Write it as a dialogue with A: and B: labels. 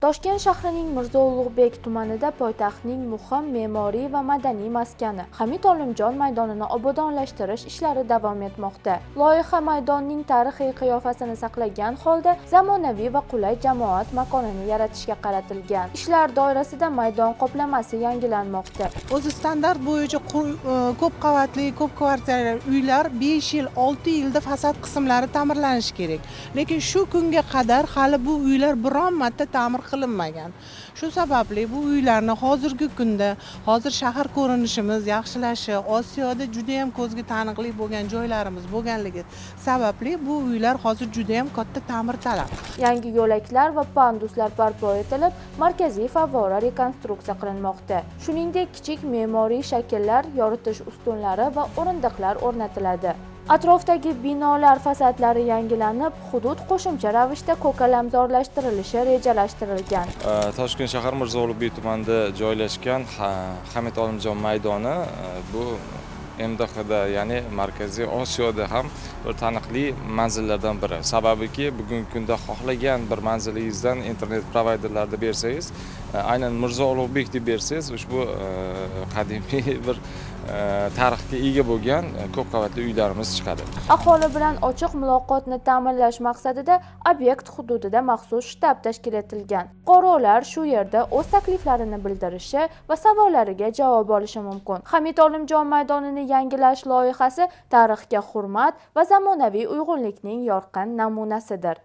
A: Toshkent shahrining Mirzo Ulug'bek tumanida poytaxtning muhim me'moriy va madaniy maskani Hamid Olimjon maydonini obodonlashtirish ishlari davom etmoqda. Loyiha maydonning tarixiy qiyofasini saqlagan holda zamonaviy va qulay jamoat makonini yaratishga qaratilgan. Ishlar doirasida maydon qoplamasi yangilanmoqda.
B: O'zi standart bo'yicha ko'p qavatli, ko'p kvartirali uylar 5 yil, 6 yilda fasad qismlari ta'mirlanishi kerak. Lekin shu kunga qadar hali bu uylar biron marta ta'mir qilinmagan. Shu sababli bu uylarni hozirgi kunda, hozir shahar ko'rinishimiz yaxshilashi, Osiyoda juda ham ko'zga taniqli bo'lgan joylarimiz bo'lganligi sababli bu uylar hozir juda ham katta ta'mir talab.
A: Yangi yo'laklar va panduslar barpo etilib, markaziy favvora rekonstruksiya qilinmoqda. Shuningdek, kichik me'moriy shakllar, yoritish ustunlari va o'rindiqlar o'rnatiladi. Atrofdagi binolar fasadlari yangilanib, hudud qo'shimcha ravishda ko'kalamzorlashtirilishi rejalashtirilgan.
C: Toshkent shahar Mirzo Ulug'bek tumanida joylashgan Hamid Olimjon maydoni bu MDHda, ya'ni Markaziy Osiyoda ham bir taniqli manzillardan biri. Sababiki, bugungi kunda xohlagan bir manzilingizdan internet provayderlarda bersangiz, aynan Mirzo Ulug'bek deb bersangiz, ushbu qadimiy bir tarixga ega bo'lgan ko'p qavatli uylarimiz chiqadi.
A: Aholi bilan ochiq muloqotni ta'minlash maqsadida obyekt hududida maxsus shtab tashkil etilgan. Fuqarolar shu yerda o'z takliflarini bildirishi va savollariga javob olishi mumkin. Hamid Olimjon maydonini yangilash loyihasi tarixga hurmat va zamonaviy uyg'unlikning yorqin namunasidir.